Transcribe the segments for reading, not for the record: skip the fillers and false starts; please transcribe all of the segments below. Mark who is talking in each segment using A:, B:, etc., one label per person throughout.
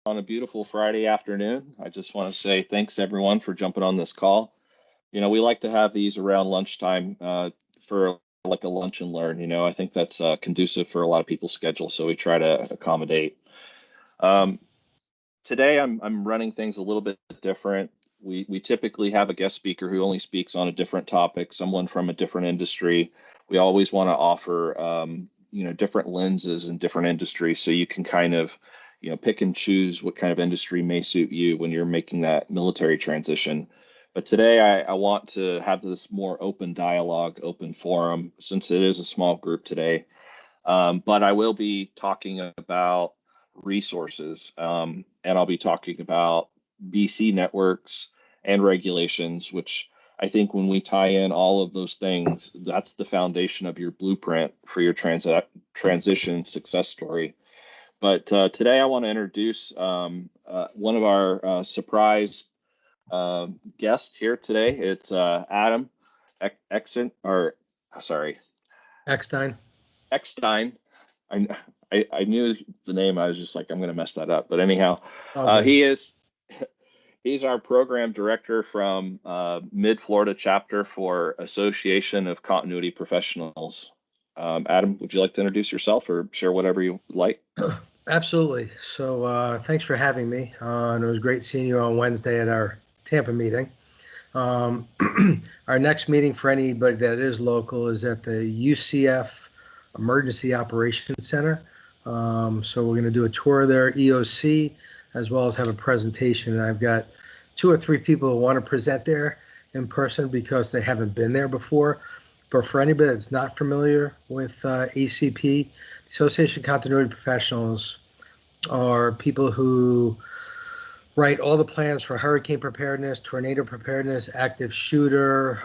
A: On a beautiful Friday afternoon. I just want to say thanks everyone for jumping on this call. We like to have these around lunchtime for like a lunch and learn. I think that's conducive for a lot of people's schedule, so we try to accommodate. Um, Today, I'm running things a little bit different. We typically have a guest speaker who only speaks on a different topic, someone from a different industry. We always want to offer different lenses in different industries, so you can kind of pick and choose what kind of industry may suit you when you're making that military transition. But today, I want to have this more open dialogue, open forum, since it is a small group today. But I will be talking about resources, and I'll be talking about BC networks and regulations, which I think when we tie in all of those things, that's the foundation of your blueprint for your transition success story. But today I want to introduce one of our surprise guests here today. It's Adam Exent, or sorry,
B: Eckstein.
A: Eckstein. I, I knew the name. I was just like, I'm going to mess that up. But anyhow,
B: Okay.
A: he's our program director from Mid Florida chapter for Association of Continuity Professionals. Adam, would you like to introduce yourself or share whatever you like?
B: Absolutely. So thanks for having me. And it was great seeing you on Wednesday at our Tampa meeting. Um, our next meeting for anybody that is local is at the UCF Emergency Operations Center. So we're going to do a tour of their EOC as well as have a presentation. And I've got 2 or 3 people who want to present there in person because they haven't been there before. But for anybody that's not familiar with ACP, Association of Continuity Professionals are people who write all the plans for hurricane preparedness, tornado preparedness, active shooter,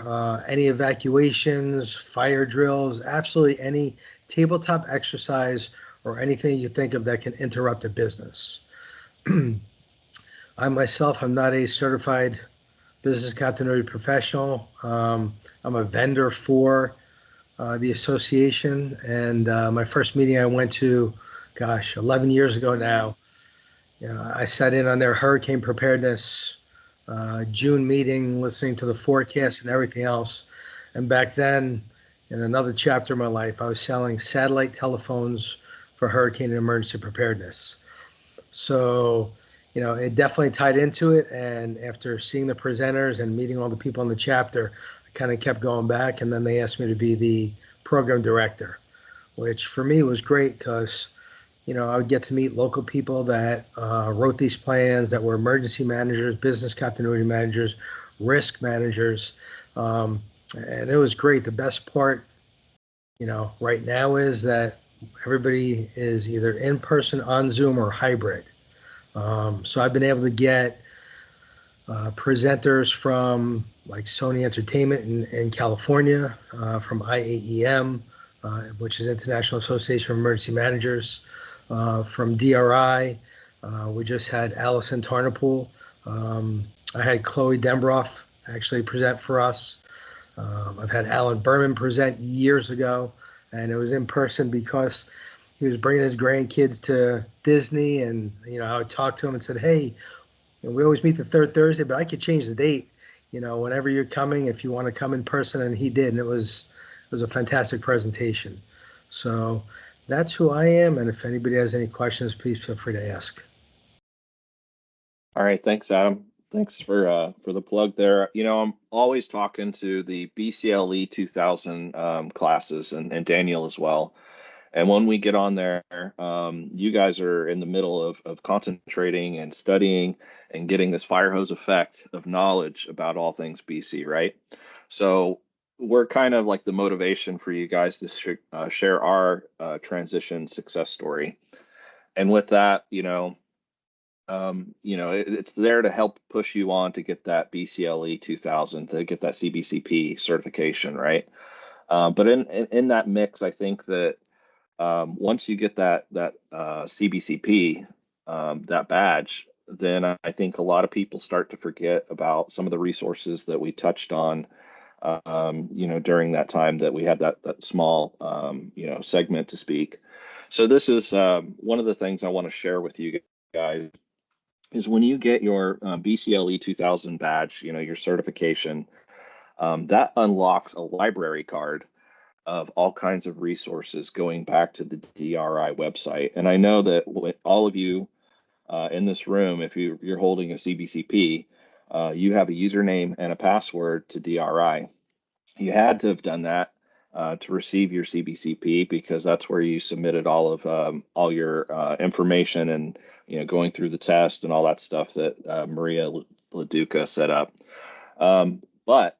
B: any evacuations, fire drills, absolutely any tabletop exercise or anything you think of that can interrupt a business. I myself am not a certified business continuity professional. I'm a vendor for the association, and my first meeting I went to, 11 years ago now. I sat in on their hurricane preparedness June meeting, listening to the forecast and everything else. And back then, in another chapter of my life, I was selling satellite telephones for hurricane and emergency preparedness. So, it definitely tied into it. And after seeing the presenters and meeting all the people in the chapter, I kind of kept going back. And then they asked me to be the program director, which for me was great because I would get to meet local people that wrote these plans, that were emergency managers, business continuity managers, risk managers. And it was great. The best part, right now is that everybody is either in person, on Zoom, or hybrid. So I've been able to get presenters from like Sony Entertainment in California, from IAEM, which is International Association of Emergency Managers, from DRI. We just had Allison Tarnapool. I had Chloe Dembroff actually present for us. I've had Alan Berman present years ago, and it was in person because he was bringing his grandkids to Disney, and I would talk to him and said, "Hey, we always meet the third Thursday, but I could change the date. Whenever you're coming, if you want to come in person." And he did, and it was a fantastic presentation. So that's who I am, and if anybody has any questions, please feel free to ask.
A: All right, thanks, Adam. Thanks for the plug there. I'm always talking to the BCLE 2000 classes and Daniel as well. And when we get on there, you guys are in the middle of concentrating and studying and getting this fire hose effect of knowledge about all things BC, right? So we're kind of like the motivation for you guys to share our transition success story. And with that, it's there to help push you on to get that BCLE 2000, to get that CBCP certification, right? But in that mix, I think that once you get that CBCP, that badge, then I think a lot of people start to forget about some of the resources that we touched on, during that time that we had that small, segment to speak. So this is one of the things I want to share with you guys. is when you get your BCLE 2000 badge, your certification, that unlocks a library card of all kinds of resources going back to the DRI website. And I know that all of you in this room, if you're holding a CBCP, you have a username and a password to DRI. You had to have done that to receive your CBCP because that's where you submitted all your information and going through the test and all that stuff that Maria LaDuca set up. But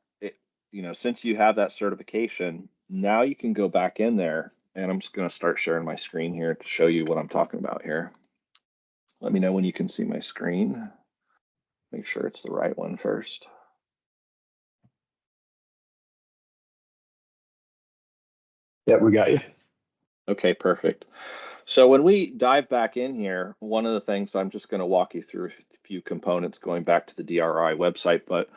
A: since you have that certification, now you can go back in there, and I'm just going to start sharing my screen here to show you what I'm talking about here. Let me know when you can see my screen. Make sure it's the right one first.
C: Yeah, we got you.
A: Okay, perfect. So when we dive back in here, one of the things I'm just going to walk you through a few components going back to the DRI website, but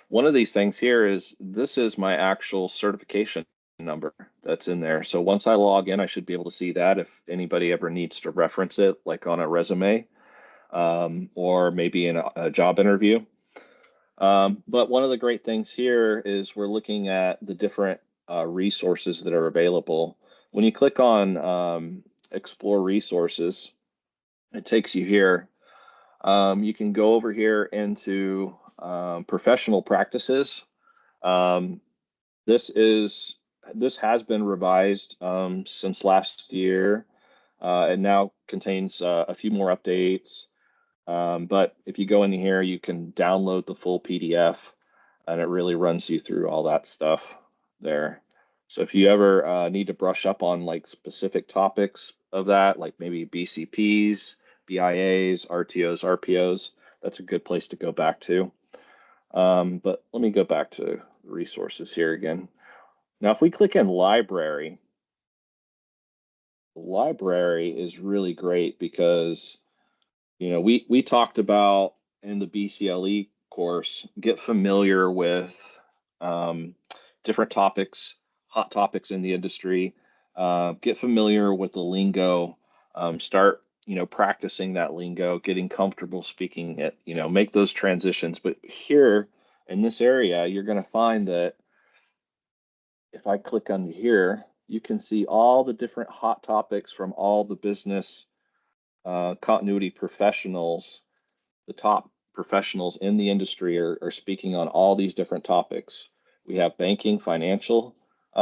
A: one of these things here is this is my actual certification number that's in there. So once I log in, I should be able to see that if anybody ever needs to reference it, like on a resume or maybe in a job interview. But one of the great things here is we're looking at the different resources that are available. When you click on Explore Resources, it takes you here. You can go over here into Professional Practices. This has been revised since last year. It now contains a few more updates. But if you go in here, you can download the full PDF, and it really runs you through all that stuff there. So if you ever need to brush up on like specific topics of that, like maybe BCPs, BIAs, RTOs, RPOs, that's a good place to go back to. But let me go back to resources here again. Now, if we click in library, the library is really great because we talked about in the BCLE course, get familiar with different topics, hot topics in the industry, get familiar with the lingo, start, practicing that lingo, getting comfortable speaking it, make those transitions. But here in this area, you're going to find that if I click on here, you can see all the different hot topics from all the business continuity professionals. The top professionals in the industry are speaking on all these different topics. We have banking, financial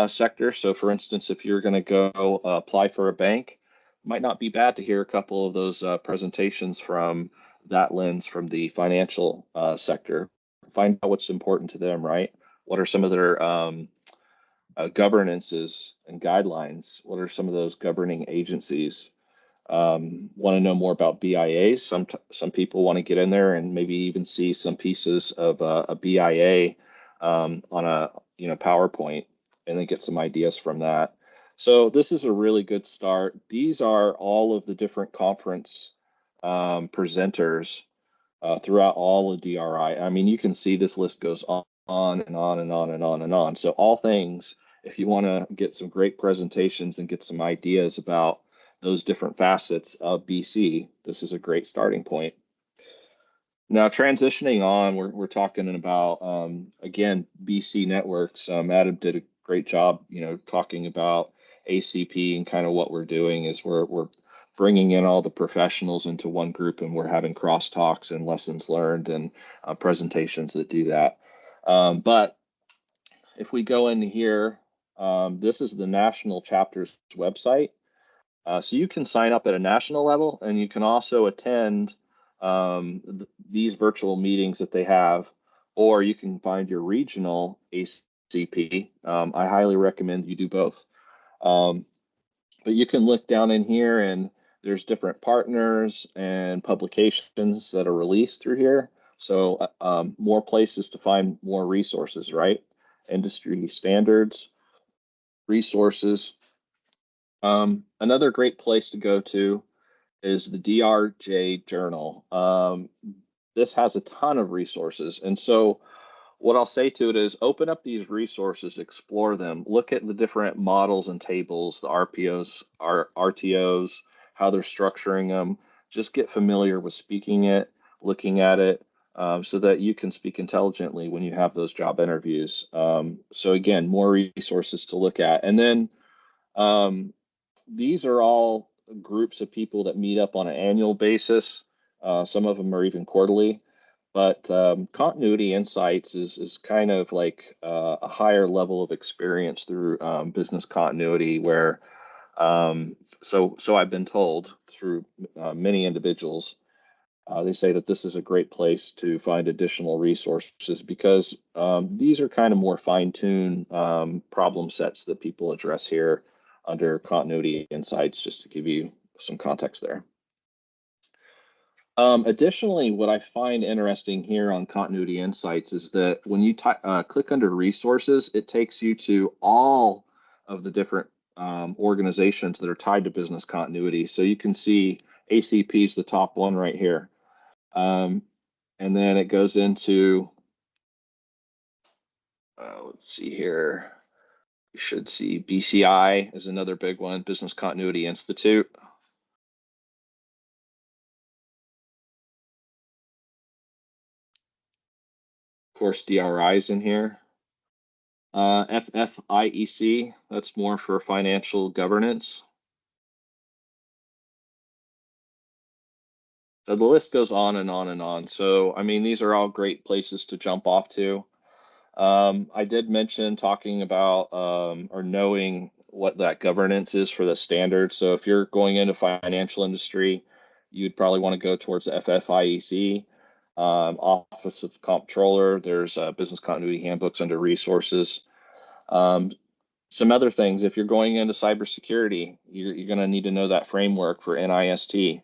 A: sector. So for instance, if you're going to go apply for a bank, it might not be bad to hear a couple of those presentations from that lens from the financial sector. Find out what's important to them, right? What are some of their governances and guidelines? What are some of those governing agencies? Want to know more about BIAs? Some people want to get in there and maybe even see some pieces of a BIA on a PowerPoint, and then get some ideas from that. So this is a really good start. These are all of the different conference presenters throughout all of DRI. I mean, you can see this list goes on and on and on and on and on. So all things, if you want to get some great presentations and get some ideas about those different facets of BC, this is a great starting point. Now, transitioning on, we're talking about, again, BC networks. Adam did a great job, talking about ACP, and kind of what we're doing is we're bringing in all the professionals into one group, and we're having crosstalks and lessons learned and presentations that do that. But if we go in here, this is the national chapter's website. So you can sign up at a national level, and you can also attend these virtual meetings that they have, or you can find your regional ACP. I highly recommend you do both. But you can look down in here, and there's different partners and publications that are released through here. So more places to find more resources, right? Industry standards, resources. Another great place to go to is the DRJ Journal. This has a ton of resources. And so what I'll say to it is open up these resources, explore them, look at the different models and tables, the RPOs, RTOs, how they're structuring them. Just get familiar with speaking it. looking at it, so that you can speak intelligently when you have those job interviews. So again, more resources to look at. And then these are all groups of people that meet up on an annual basis. Some of them are even quarterly. But Continuity Insights is kind of like a higher level of experience through business continuity, where so I've been told through many individuals. They say that this is a great place to find additional resources because these are kind of more fine-tuned problem sets that people address here under Continuity Insights, just to give you some context there. Additionally, what I find interesting here on Continuity Insights is that when you click under resources, it takes you to all of the different organizations that are tied to business continuity. So you can see ACP is the top one right here. And then it goes into, let's see here. You should see BCI is another big one, Business Continuity Institute. Of course, DRI is in here. FFIEC, that's more for financial governance. So the list goes on and on and on. So, I mean, these are all great places to jump off to. I did mention talking about or knowing what that governance is for the standard. So if you're going into financial industry, you'd probably want to go towards the FFIEC. Office of Comptroller, there's business continuity handbooks under resources. Some other things, if you're going into cybersecurity, you're going to need to know that framework for NIST.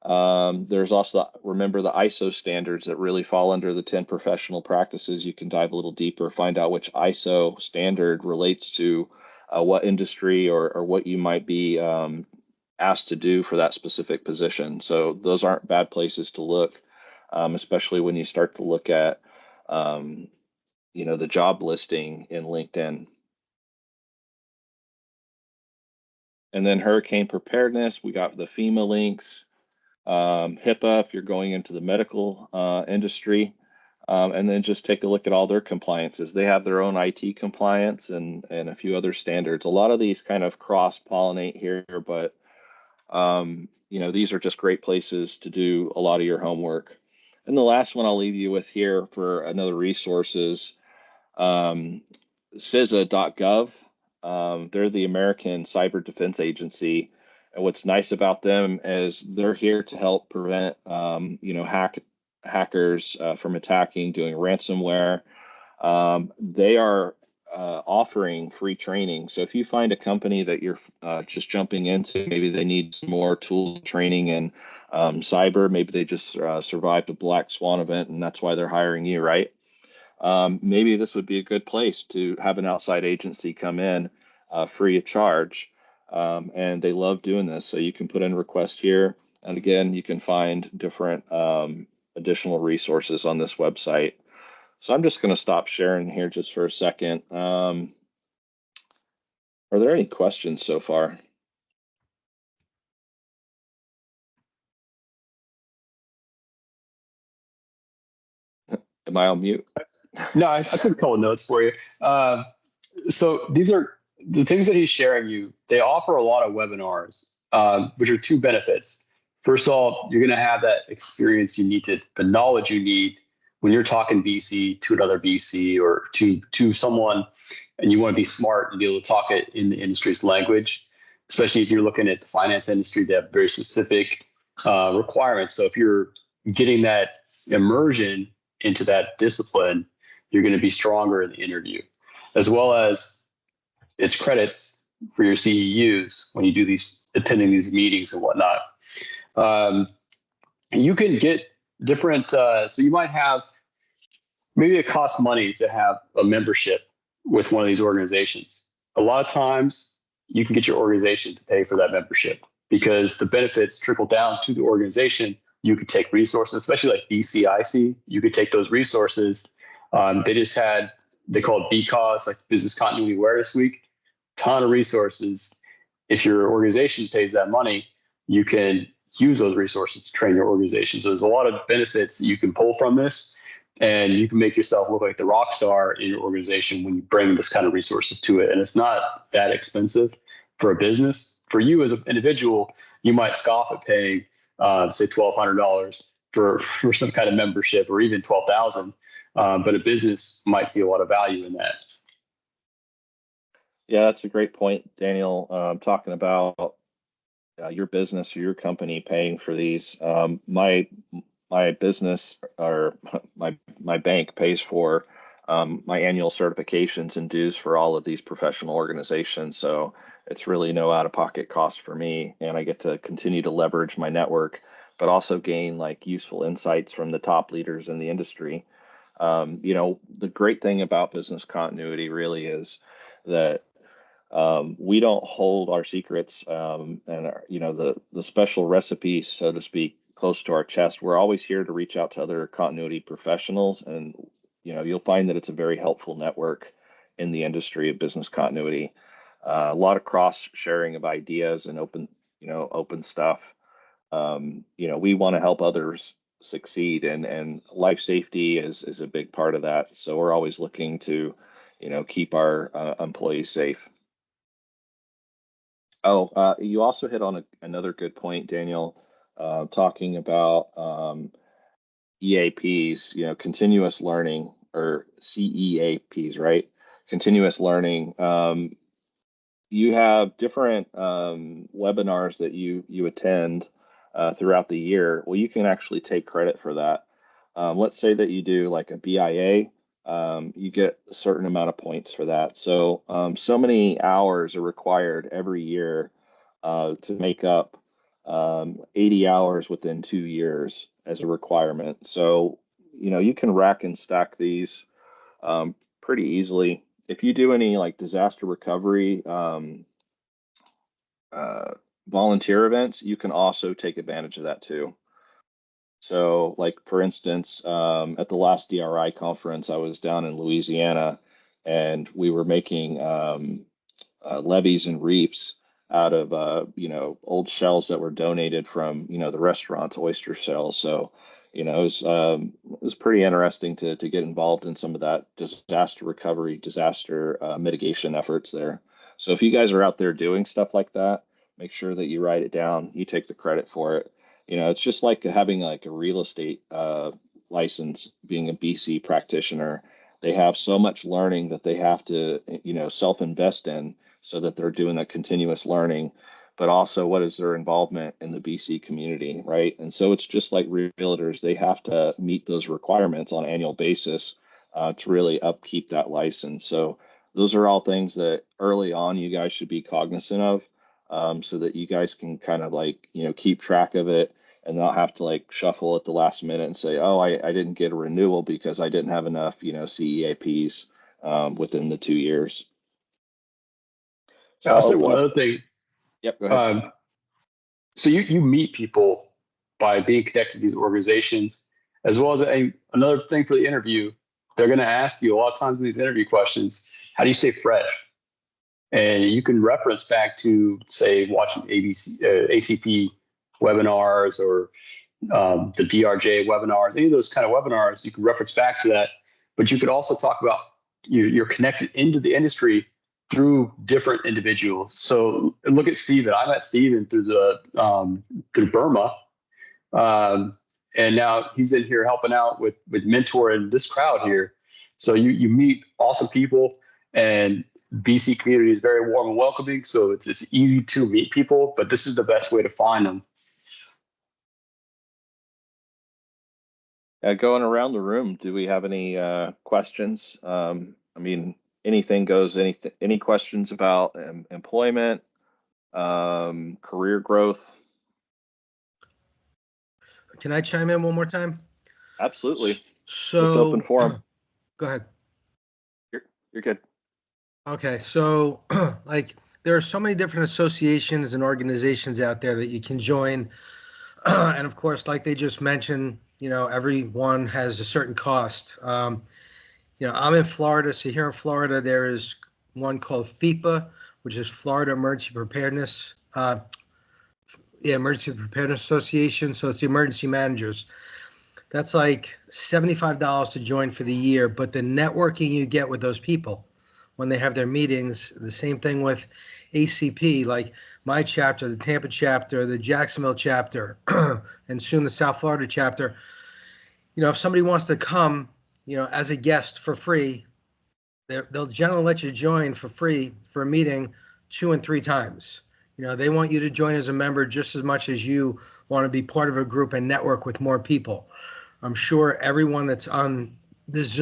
A: There's also, remember, the ISO standards that really fall under the 10 professional practices. You can dive a little deeper, find out which ISO standard relates to what industry or what you might be asked to do for that specific position. So those aren't bad places to look, especially when you start to look at the job listing in LinkedIn. And then hurricane preparedness, we got the FEMA links. HIPAA if you're going into the medical industry, and then just take a look at all their compliances. They have their own IT compliance and a few other standards. A lot of these kind of cross-pollinate here, but these are just great places to do a lot of your homework. And the last one I'll leave you with here for another resource is CISA.gov. They're the American Cyber Defense Agency. And what's nice about them is they're here to help prevent, hackers from attacking, doing ransomware. They are offering free training. So if you find a company that you're just jumping into, maybe they need some more tools training in cyber, maybe they just survived a black swan event and that's why they're hiring you, right? Maybe this would be a good place to have an outside agency come in free of charge. And they love doing this. So you can put in a request here. And again, you can find different additional resources on this website. So I'm just going to stop sharing here just for a second. Are there any questions so far? Am I on mute?
C: No, I took a couple of notes for you. So these are the things that he's sharing you. They offer a lot of webinars, which are two benefits. First of all, you're going to have that experience you need, the knowledge you need when you're talking VC to another VC or to someone, and you want to be smart and be able to talk it in the industry's language, especially if you're looking at the finance industry. They have very specific requirements. So if you're getting that immersion into that discipline, you're going to be stronger in the interview, as well as it's credits for your CEUs when you do attending these meetings and whatnot. You can get different, so you might have, maybe it costs money to have a membership with one of these organizations. A lot of times you can get your organization to pay for that membership because the benefits trickle down to the organization. You could take resources, especially like BCIC. You could take those resources. They call it BCAS, like Business Continuity Awareness Week. Ton of resources. If your organization pays that money, you can use those resources to train your organization. So there's a lot of benefits that you can pull from this, and you can make yourself look like the rock star in your organization when you bring this kind of resources to it. And it's not that expensive for a business. For you as an individual, you might scoff at paying, say, $1,200 for some kind of membership, or even $12,000. But a business might see a lot of value in that.
A: Yeah, that's a great point, Daniel. Talking about your business or your company paying for these. My business, or my bank, pays for my annual certifications and dues for all of these professional organizations. So it's really no out-of-pocket cost for me, and I get to continue to leverage my network, but also gain like useful insights from the top leaders in the industry. The great thing about business continuity really is that we don't hold our secrets, and the special recipes, so to speak, close to our chest. We're always here to reach out to other continuity professionals, and you'll find that it's a very helpful network in the industry of business continuity. A lot of cross sharing of ideas and open stuff. We want to help others succeed, and life safety is a big part of that. So we're always looking to keep our employees safe. Oh, you also hit on another good point, Daniel, talking about EAPs, continuous learning, or CEAPs, right? Continuous learning. You have different webinars that you attend throughout the year. Well, you can actually take credit for that. Let's say that you do like a BIA. You get a certain amount of points for that. So many hours are required every year to make up 80 hours within 2 years as a requirement. So you can rack and stack these pretty easily. If you do any like disaster recovery volunteer events, you can also take advantage of that too. So, like for instance, at the last DRI conference, I was down in Louisiana, and we were making levees and reefs out of old shells that were donated from the restaurants, oyster shells. So it was pretty interesting to get involved in some of that disaster recovery, disaster mitigation efforts there. So if you guys are out there doing stuff like that, make sure that you write it down. You take the credit for it. It's just like having like a real estate license, being a BC practitioner. They have so much learning that they have to self-invest in, so that they're doing that continuous learning. But also, what is their involvement in the BC community, right? And so it's just like realtors, they have to meet those requirements on an annual basis to really upkeep that license. So those are all things that early on you guys should be cognizant of, so that you guys can kind of like keep track of it, and not have to like shuffle at the last minute and say, oh, I didn't get a renewal because I didn't have enough CEAPs within the 2 years.
C: I'll say one other thing.
A: Yep, go ahead.
C: So you meet people by being connected to these organizations, as well as another thing for the interview. They're going to ask you a lot of times in these interview questions, how do you stay fresh? And you can reference back to, say, watching ACP webinars, or the DRJ webinars, any of those kind of webinars. You can reference back to that, but you could also talk about you're connected into the industry through different individuals. So look at Steven. I met Steven through Burma, and now he's in here helping out with mentoring this crowd here. So you meet awesome people, and BC community is very warm and welcoming. So it's easy to meet people, but this is the best way to find them.
A: Going around the room, do we have any questions? Anything goes. Any questions about employment, career growth?
B: Can I chime in one more time?
A: Absolutely.
B: So
A: it's open forum.
B: Go ahead.
A: You're good.
B: Okay, so like there are so many different associations and organizations out there that you can join, and of course, like they just mentioned, everyone has a certain cost. I'm in Florida, so here in Florida there is one called FEPA, which is Florida Emergency Preparedness. Yeah, Emergency Preparedness Association. So it's the emergency managers. That's like $75 to join for the year, but the networking you get with those people when they have their meetings, the same thing with ACP, like my chapter, the Tampa chapter, the Jacksonville chapter, and soon the South Florida chapter. If somebody wants to come, as a guest for free, they'll generally let you join for free for a meeting 2 and 3 times. They want you to join as a member just as much as you want to be part of a group and network with more people. I'm sure everyone that's on this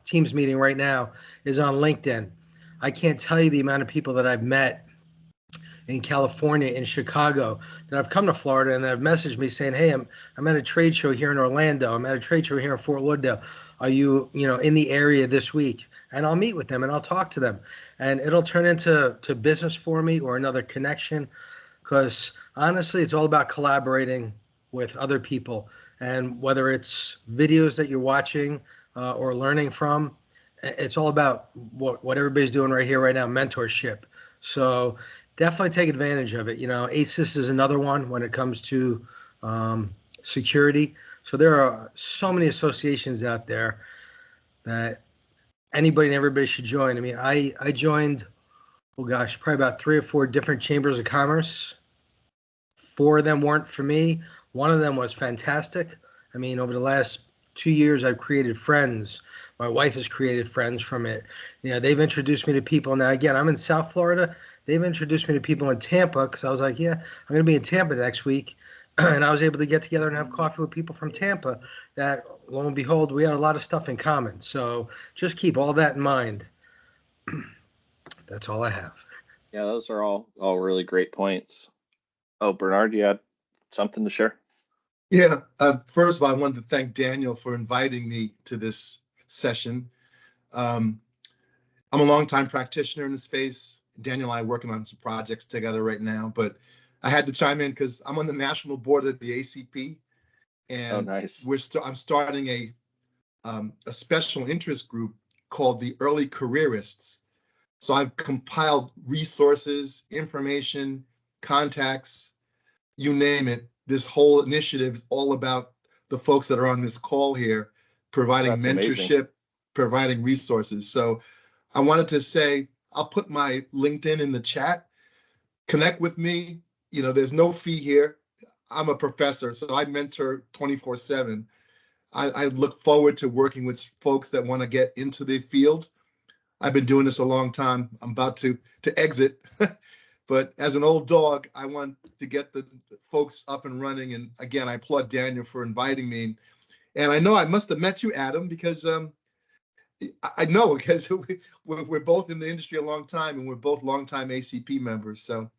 B: Teams meeting right now is on LinkedIn. I can't tell you the amount of people that I've met in California, in Chicago, that have come to Florida and that have messaged me saying, "Hey, I'm at a trade show here in Orlando. I'm at a trade show here in Fort Lauderdale. Are you, in the area this week?" And I'll meet with them and I'll talk to them, and it'll turn into business for me or another connection. Because honestly, it's all about collaborating with other people, and whether it's videos that you're watching or learning from, it's all about what everybody's doing right here, right now, mentorship. So definitely take advantage of it. ACES is another one when it comes to security. So there are so many associations out there that anybody and everybody should join. I mean, I joined, oh gosh, probably about 3 or 4 different chambers of commerce. 4 of them weren't for me. One of them was fantastic. I mean, over the last 2 years, I've created friends. My wife has created friends from it. They've introduced me to people. Now, again, I'm in South Florida. They've introduced me to people in Tampa because I was like, yeah, I'm going to be in Tampa next week. And I was able to get together and have coffee with people from Tampa that, lo and behold, we had a lot of stuff in common. So just keep all that in mind. That's all I have.
A: Yeah, those are all really great points. Oh, Bernard, you had something to share?
D: Yeah. First of all, I wanted to thank Daniel for inviting me to this session. I'm a longtime practitioner in the space. Daniel and I are working on some projects together right now, but I had to chime in because I'm on the national board of the ACP, and
A: nice.
D: I'm starting a special interest group called the Early Careerists. So I've compiled resources, information, contacts, you name it. This whole initiative is all about the folks that are on this call here, providing
A: That's
D: mentorship,
A: amazing.
D: providing resources. So I wanted to say, I'll put my LinkedIn in the chat. Connect with me. There's no fee here. I'm a professor, so I mentor 24/7. I look forward to working with folks that want to get into the field. I've been doing this a long time. I'm about to exit. But as an old dog, I want to get the folks up and running. And again, I applaud Daniel for inviting me. And I know I must have met you, Adam, because I know because we're both in the industry a long time, and we're both longtime ACP members. So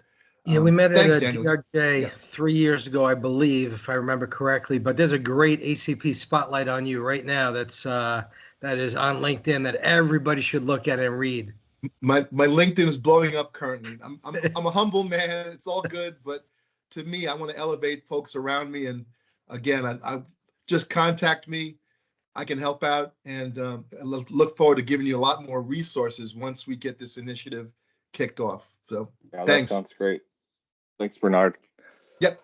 B: yeah, we met
D: thanks,
B: at a
D: Daniel.
B: DRJ
D: Yeah.
B: 3 years ago, I believe, if I remember correctly. But there's a great ACP spotlight on you right now. That is on LinkedIn that everybody should look at and read.
D: My LinkedIn is blowing up currently. I'm a humble man. It's all good, but to me, I want to elevate folks around me. And again, I just contact me. I can help out, and I look forward to giving you a lot more resources once we get this initiative kicked off. So
A: Yeah,
D: thanks.
A: That sounds great. Thanks, Bernard.
D: Yep.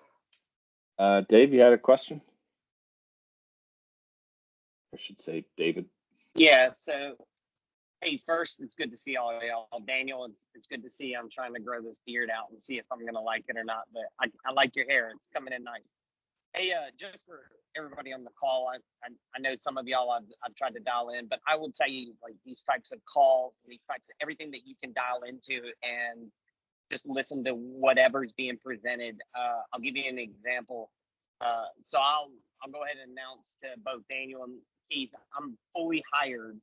A: Dave, you had a question? I should say David.
E: Yeah, so hey, first, it's good to see all of y'all. Daniel, it's good to see you. I'm trying to grow this beard out and see if I'm going to like it or not, but I like your hair. It's coming in nice. Hey, just for everybody on the call, I know some of y'all I've tried to dial in, but I will tell you, like, these types of calls, these types of everything that you can dial into and just listen to whatever's being presented. I'll give you an example. So I'll go ahead and announce to both Daniel and Keith, I'm fully hired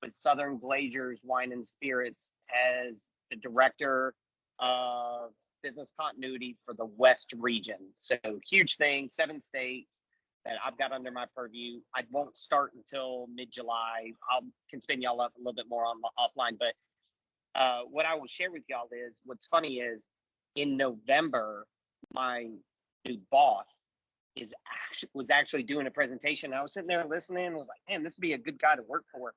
E: with Southern Glazers Wine and Spirits as the director of business continuity for the West region. So huge thing, 7 states that I've got under my purview. I won't start until mid-July. I can spin y'all up a little bit more on offline, but what I will share with y'all is what's funny is in November, my new boss was actually doing a presentation. I was sitting there listening and was like, man, this would be a good guy to work for.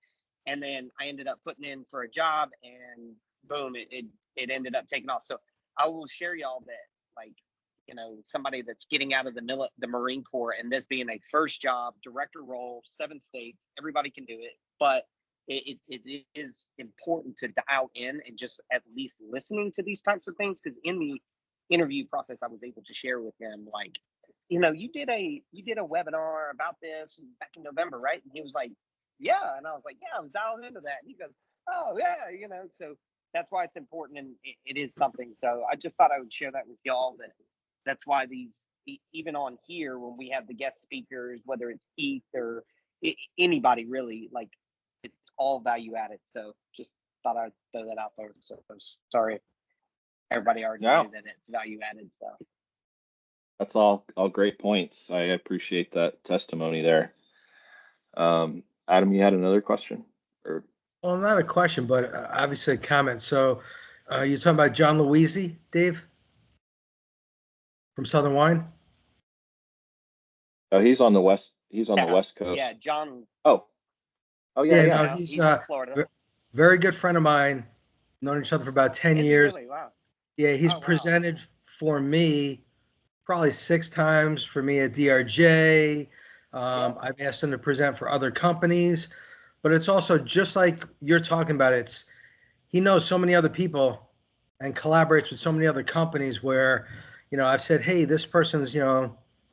E: And then I ended up putting in for a job, and boom, it ended up taking off. So I will share y'all that, like, somebody that's getting out of the Marine Corps, and this being a first job, director role, 7 states, everybody can do it, but it is important to dial in and just at least listening to these types of things, because in the interview process, I was able to share with him, like, you did a webinar about this back in November, right? And he was like, yeah. And I was like, yeah, I was dialed into that. And he goes, oh yeah, so that's why it's important, and it is something. So I just thought I would share that with y'all, that's why these, even on here, when we have the guest speakers, whether it's Keith or anybody really, like, it's all value added. So just thought I'd throw that out there. So sorry if everybody already knew that it's value added. So
A: that's all great points. I appreciate that testimony there. Adam, you had another question? Or
B: Well, not a question, but obviously a comment. So you're talking about John Louisi, Dave, from Southern Wine?
A: oh, he's on the west. He's on the West Coast.
E: yeah, John.
A: Oh yeah.
B: No, he's
E: in Florida.
B: Very good friend of mine. Known each other for about 10 years.
E: Really? Wow.
B: Yeah, he's presented for me probably 6 times for me at DRJ. I've asked him to present for other companies, but it's also just like you're talking about. He knows so many other people and collaborates with so many other companies where, I've said, hey, this person's,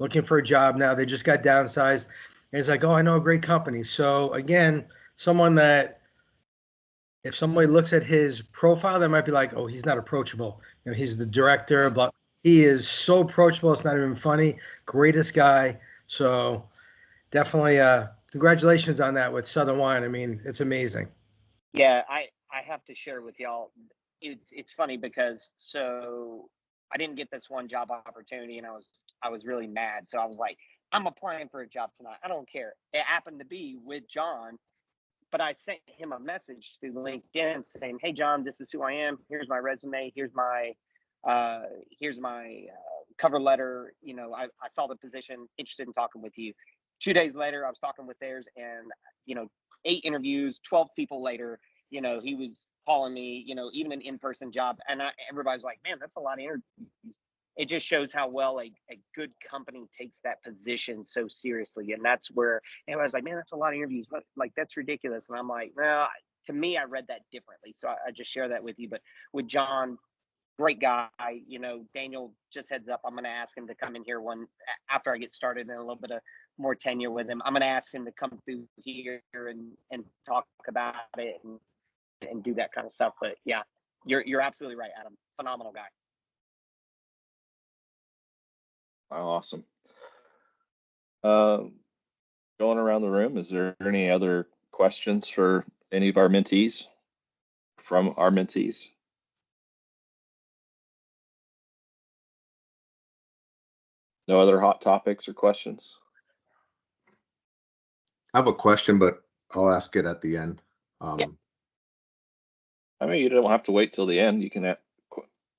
B: looking for a job now. They just got downsized. And he's like, oh, I know a great company. So again, someone that if somebody looks at his profile, they might be like, oh, he's not approachable. He's the director, but he is so approachable. It's not even funny. Greatest guy. So definitely congratulations on that with Southern Wine. I mean, it's amazing.
E: Yeah, I have to share with y'all. It's funny because so I didn't get this one job opportunity, and I was really mad. So I was like, I'm applying for a job tonight. I don't care. It happened to be with John, but I sent him a message through LinkedIn saying, hey John, this is who I am. Here's my resume. Here's my cover letter. I saw the position, interested in talking with you. 2 days later, I was talking with theirs, and 8 interviews, 12 people later, he was calling me, even an in-person job, and everybody's like, man, that's a lot of interviews. It just shows how well a good company takes that position so seriously, and that's where everybody's like, man, that's a lot of interviews, but like, that's ridiculous. And I'm like, well, to me, I read that differently, so I just share that with you. But with John, great guy. Daniel, just heads up, I'm going to ask him to come in here after I get started and a little bit of more tenure with him. I'm going to ask him to come through here and talk about it and do that kind of stuff. But yeah, you're absolutely right, Adam. Phenomenal guy.
A: awesome. Going around the room, is there any other questions for any of our mentees, from our mentees? No other hot topics or questions?
F: I have a question, but I'll ask it at the end.
E: Yeah.
A: I mean, you don't have to wait till the end. You can.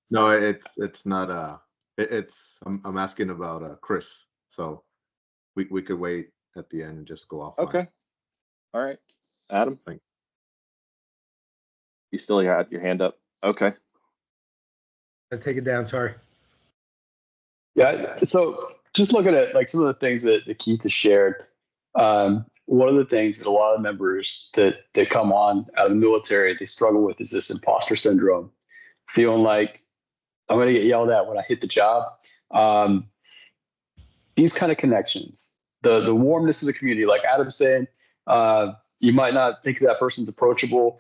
F: No, it's not. I'm asking about Chris. So we could wait at the end and just go off.
A: Okay. All right, Adam.
F: Thanks.
A: You still had your hand up. Okay.
B: I'll take it down. Sorry.
C: Yeah. So just looking at like some of the things that Keith has shared. One of the things that a lot of members that come on out of the military, they struggle with is this imposter syndrome, feeling like I'm going to get yelled at when I hit the job. These kind of connections, the warmness of the community, like Adam's saying, you might not think that person's approachable.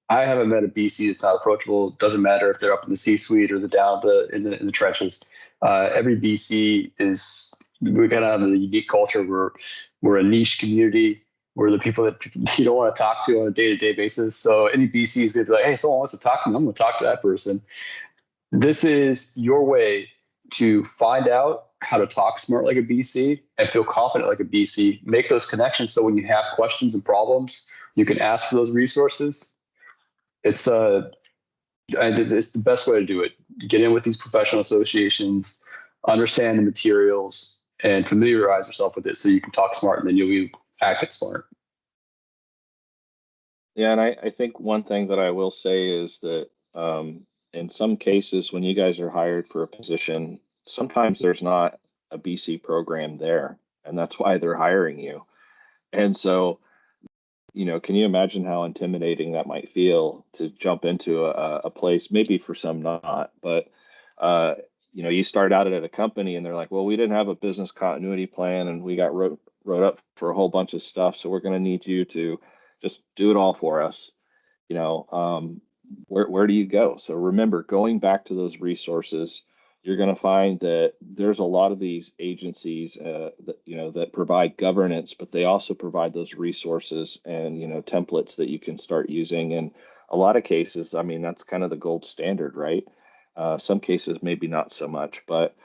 C: I haven't met a BC that's not approachable. It doesn't matter if they're up in the C-suite or they're down in the trenches. Every BC we kind of have a unique culture. We're a niche community. We're the people that you don't want to talk to on a day-to-day basis. So any BC is going to be like, hey, someone wants to talk to me, I'm going to talk to that person. This is your way to find out how to talk smart like a BC and feel confident like a BC. Make those connections so when you have questions and problems, you can ask for those resources. It's the best way to do it. Get in with these professional associations, understand the materials, and familiarize yourself with it so you can talk smart, and then you'll act smart.
A: Yeah, and I think one thing that I will say is that in some cases, when you guys are hired for a position, sometimes there's not a BC program there, and that's why they're hiring you. And so, can you imagine how intimidating that might feel to jump into a place, maybe for some not, but uh, you start out at a company and they're like, well, we didn't have a business continuity plan and we got wrote up for a whole bunch of stuff, so we're going to need you to just do it all for us. Where do you go? So remember, going back to those resources, you're going to find that there's a lot of these agencies that provide governance, but they also provide those resources and templates that you can start using. In a lot of cases, I mean, that's kind of the gold standard, right? Some cases maybe not so much, but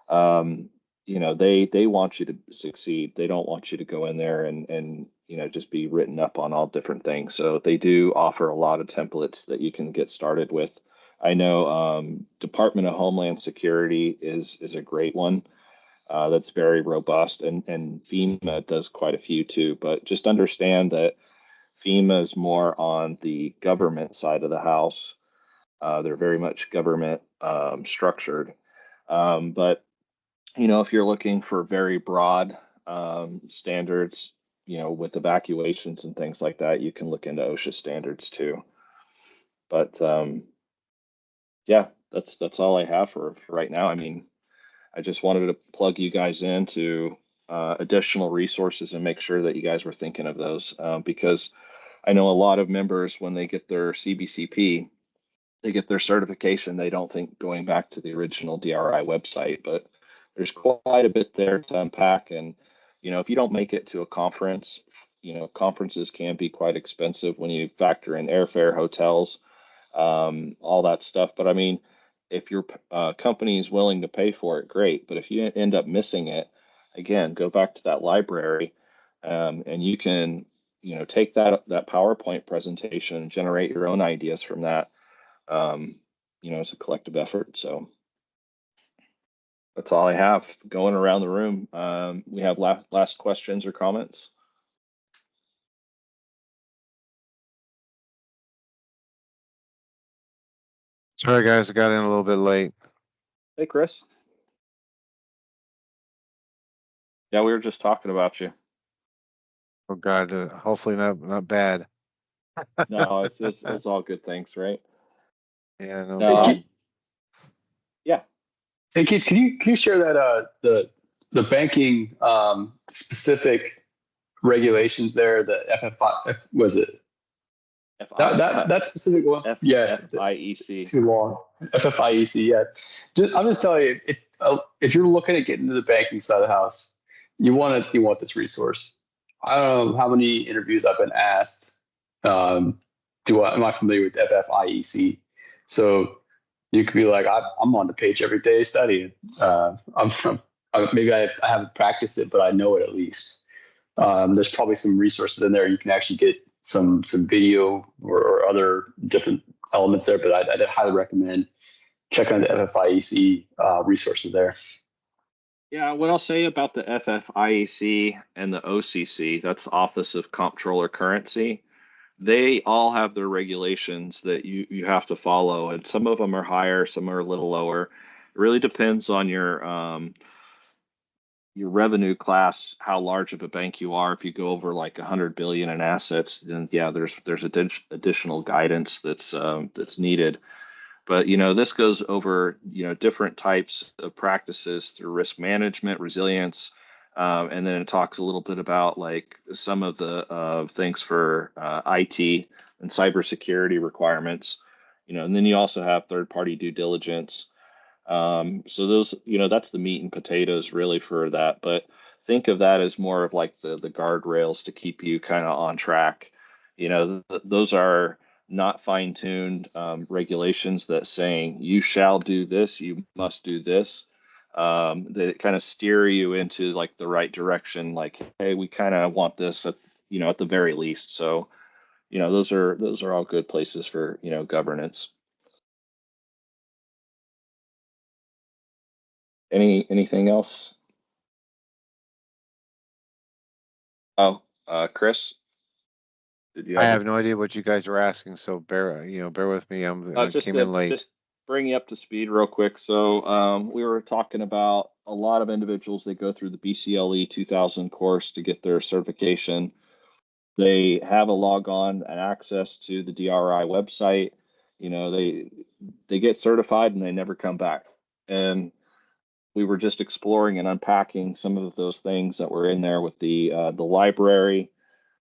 A: they want you to succeed. They don't want you to go in there and just be written up on all different things. So they do offer a lot of templates that you can get started with. I know Department of Homeland Security is a great one that's very robust, and FEMA does quite a few too. But just understand that FEMA is more on the government side of the house. They're very much government structured. But if you're looking for very broad standards, with evacuations and things like that, you can look into OSHA standards too. But yeah, that's all I have for right now. I mean, I just wanted to plug you guys into additional resources and make sure that you guys were thinking of those, because I know a lot of members, when they get their CBCP, they get their certification, they don't think going back to the original DRI website, but there's quite a bit there to unpack. And, if you don't make it to a conference, conferences can be quite expensive when you factor in airfare, hotels, all that stuff. But I mean, if your company is willing to pay for it, great. But if you end up missing it, again, go back to that library, and you can, take that PowerPoint presentation and generate your own ideas from that. It's a collective effort. So that's all I have. Going around the room, we have last questions or comments.
G: Sorry, guys, I got in a little bit late.
A: Hey, Chris. Yeah, we were just talking about you.
G: Oh God, hopefully not bad.
A: No, it's all good things, right?
G: Yeah, no.
A: Yeah.
C: Hey Keith, can you share that the banking specific regulations there, the FFI, was it that specific one?
A: FIEC.
C: Too long. FFIEC. Yeah. I'm just telling you, if you're looking at getting into the banking side of the house, you want this resource. I don't know how many interviews I've been asked. Am I familiar with FFIEC? So you could be like, I'm on the page every day studying. Maybe I haven't practiced it, but I know it at least. There's probably some resources in there. You can actually get some video or other different elements there, but I'd highly recommend checking out the FFIEC resources there.
A: Yeah, what I'll say about the FFIEC and the OCC, that's Office of Comptroller Currency, they all have their regulations that you have to follow, and some of them are higher, some are a little lower. It really depends on your revenue class, how large of a bank you are. If you go over like 100 billion in assets, then yeah, there's additional guidance that's needed. But this goes over different types of practices through risk management, resilience, and then it talks a little bit about like some of the things for IT and cybersecurity requirements. And then you also have third-party due diligence. So those, that's the meat and potatoes really for that. But think of that as more of like the guardrails to keep you kind of on track. Those are not fine-tuned regulations that saying you shall do this, you must do this. That kind of steer you into like the right direction. Like, hey, we kind of want this at the very least. So, those are all good places for governance. Anything else? Oh, Chris, did you
G: I
A: have?
G: have no idea what you guys are asking, so bear with me. I
A: Just
G: came in late.
A: bring you up to speed real quick. So we were talking about a lot of individuals that go through the BCLE 2000 course to get their certification. They have a log on and access to the DRI website. You know, they get certified and they never come back. And we were just exploring and unpacking some of those things that were in there with the library,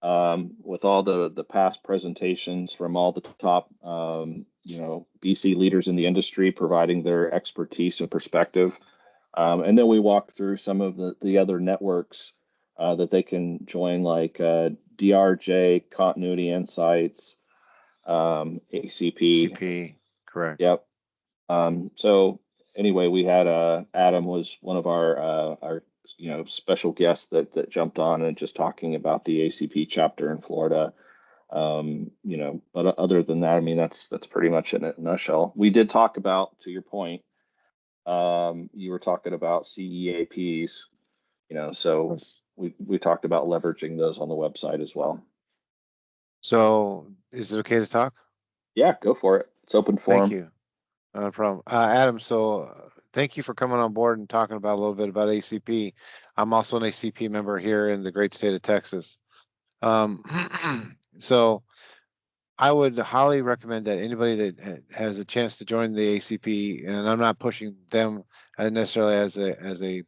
A: with all the past presentations from all the top BC leaders in the industry providing their expertise and perspective. And then we walked through some of the other networks that they can join, like DRJ, Continuity Insights, ACP.
G: CP, correct.
A: Yep. So anyway, we had Adam was one of our special guests that jumped on and just talking about the ACP chapter in Florida. But other than that, I mean, that's pretty much in a nutshell. We did talk about, to your point, you were talking about CEAPs, so we talked about leveraging those on the website as well.
G: So is it okay to talk?
A: Yeah, go for it. It's open forum.
G: Thank you. No problem. Adam, so thank you for coming on board and talking about a little bit about ACP. I'm also an ACP member here in the great state of Texas. So I would highly recommend that anybody that has a chance to join the ACP, and I'm not pushing them necessarily as a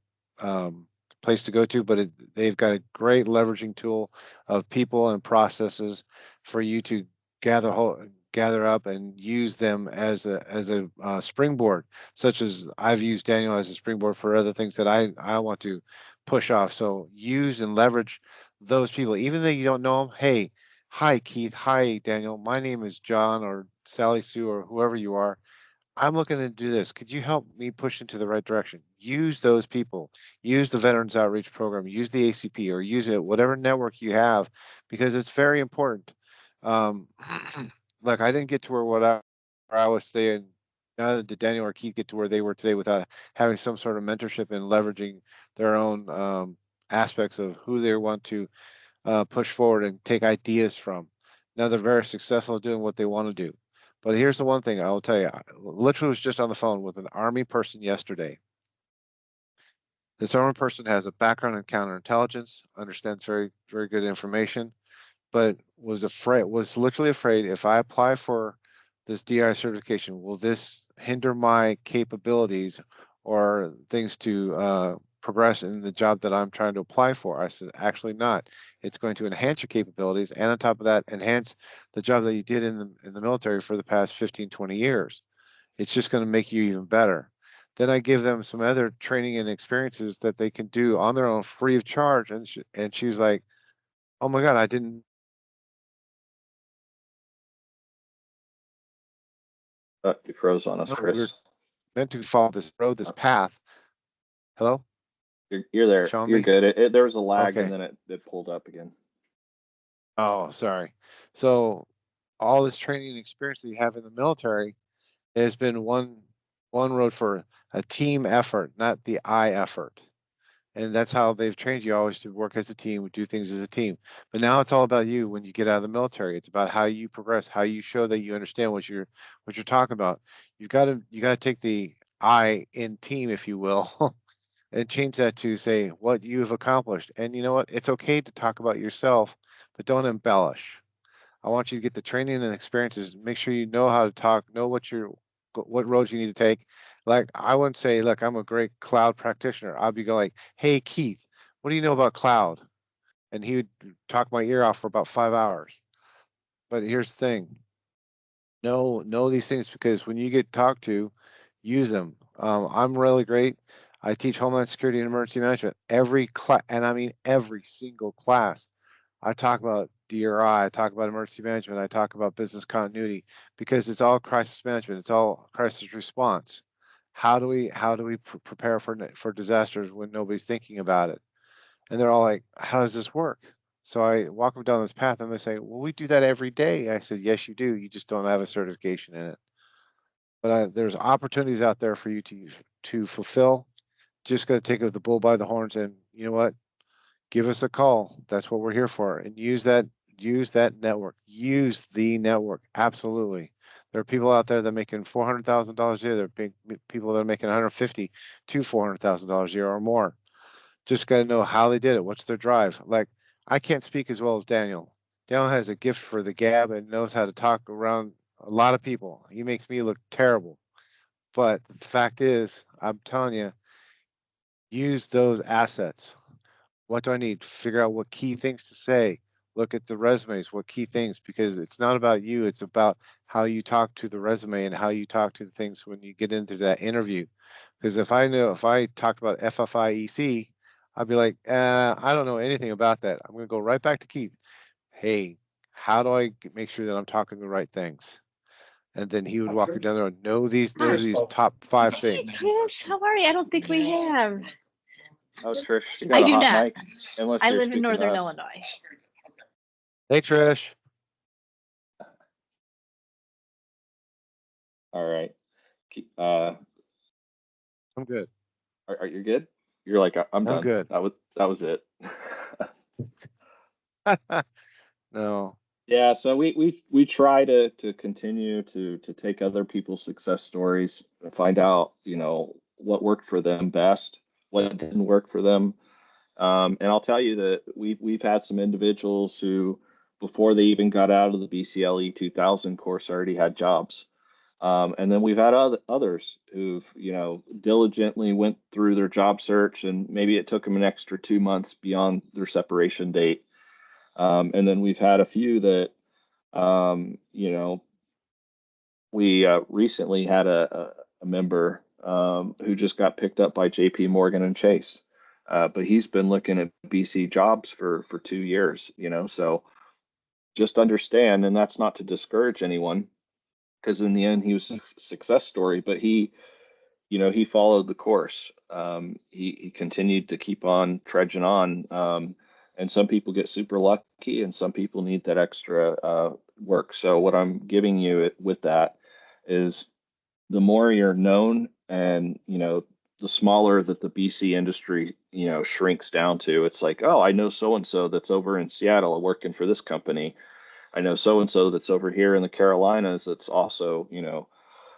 G: place to go to, but they've got a great leveraging tool of people and processes for you to gather up and use them as a springboard, such as I've used Daniel as a springboard for other things that I want to push off. So use and leverage those people, even though you don't know them. Hey, hi Keith, hi Daniel, my name is John or Sally Sue or whoever you are. I'm looking to do this. Could you help me push into the right direction? Use those people. Use the Veterans Outreach Program. Use the ACP or use it, whatever network you have, because it's very important. Look, I didn't get to where I was staying. Neither did Daniel or Keith get to where they were today without having some sort of mentorship and leveraging their own aspects of who they want to push forward and take ideas from. Now they're very successful doing what they want to do. But here's the one thing I will tell you. I literally was just on the phone with an Army person yesterday. This Army person has a background in counterintelligence, understands very, very good information, but was literally afraid, if I apply for this DRI certification, will this hinder my capabilities or things to progress in the job that I'm trying to apply for? I said, actually not. It's going to enhance your capabilities, and on top of that, enhance the job that you did in the military for the past 15, 20 years. It's just going to make you even better. Then I give them some other training and experiences that they can do on their own free of charge. And she was like, oh my God, I didn't.
A: You froze on us,
G: No,
A: Chris.
G: we're meant to follow this road, this path. Hello?
A: You're there.
G: Showing
A: You're
G: me?
A: good. There was a lag,
G: Okay.
A: and then it pulled up again.
G: Oh, sorry. So all this training and experience that you have in the military has been one road for a team effort, not the I effort. And that's how they've trained you always to work as a team, do things as a team. But now it's all about you when you get out of the military. It's about how you progress, how you show that you understand what you're talking about. You got to take the I in team, if you will, and change that to say what you've accomplished. And you know what? It's okay to talk about yourself, but don't embellish. I want you to get the training and experiences. Make sure you know how to talk, know what roads you need to take. Like I wouldn't say, look, I'm a great cloud practitioner. I'd be going, hey Keith, what do you know about cloud? And he would talk my ear off for about 5 hours. But here's the thing. Know these things, because when you get talked to, use them. I'm really great. I teach Homeland Security and Emergency Management every class, and I mean every single class. I talk about DRI, I talk about emergency management, I talk about business continuity, because it's all crisis management, it's all crisis response. How do we prepare for disasters when nobody's thinking about it? And they're all like, how does this work? So I walk them down this path and they say, well, we do that every day. I said, yes, you do. You just don't have a certification in it. But there's opportunities out there for you to fulfill. Just got to take the bull by the horns, and you know what? Give us a call. That's what we're here for. And use that network. Use the network. Absolutely. There are people out there that are making $400,000 a year. There are big people that are making $150,000 to $400,000 a year or more. Just got to know how they did it. What's their drive? Like, I can't speak as well as Daniel. Daniel has a gift for the gab and knows how to talk around a lot of people. He makes me look terrible. But the fact is, I'm telling you, use those assets. What do I need? Figure out what key things to say. Look at the resumes, what key things, because it's not about you. It's about how you talk to the resume and how you talk to the things when you get into that interview. Because if I talked about FFIEC, I'd be like, I don't know anything about that. I'm going to go right back to Keith. Hey, how do I make sure that I'm talking the right things? And then he would walk you down there and know these top 5 things.
H: Hey, Chris, how are you? I don't think we have.
A: Oh, Trish, you got
H: I
A: a
H: do
A: hot
H: not.
A: mic? Unless
H: I
A: you're
H: live in
A: speaking to
H: Northern
A: us.
H: Illinois.
G: Hey, Trish.
A: All right.
G: I'm good.
A: Are you good? You're like, I'm done.
G: good.
A: That was it.
G: No.
A: Yeah, so we try to continue to take other people's success stories and find out, what worked for them best, what didn't work for them. And I'll tell you that we've had some individuals who, before they even got out of the BCLE 2000 course, already had jobs. And then we've had others who've, diligently went through their job search, and maybe it took them an extra 2 months beyond their separation date. And then we've had a few that, we recently had a member who just got picked up by JP Morgan and Chase. But he's been looking at BC jobs for 2 years, so just understand, and that's not to discourage anyone, because in the end he was a success story, but he followed the course. He continued to keep on trudging on. And some people get super lucky and some people need that extra work. So what I'm giving you with that is, the more you're known and, the smaller that the BC industry, shrinks down to. It's like, oh, I know so-and-so that's over in Seattle working for this company. I know so-and-so that's over here in the Carolinas that's also,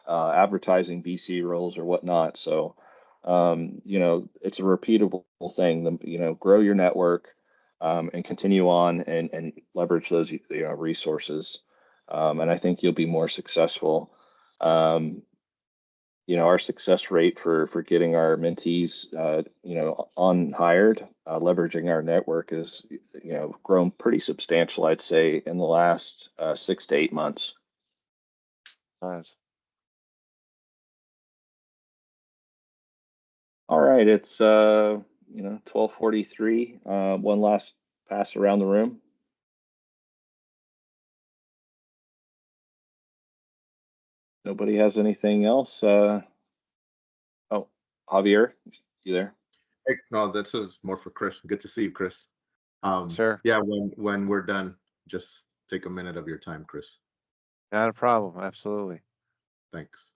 A: advertising BC roles or whatnot. So, it's a repeatable thing. Grow your network, and continue on and leverage those, resources. And I think you'll be more successful. Our success rate for getting our mentees, on hired, leveraging our network is, grown pretty substantial, I'd say, in the last 6 to 8 months.
G: Nice.
A: All right, it's 12:43. One last pass around the room. Nobody has anything else? Oh, Javier, you there?
F: Hey, no, this is more for Chris. Good to see you, Chris.
G: Sir.
F: Yeah, when we're done, just take a minute of your time, Chris.
G: Not a problem. Absolutely.
F: Thanks.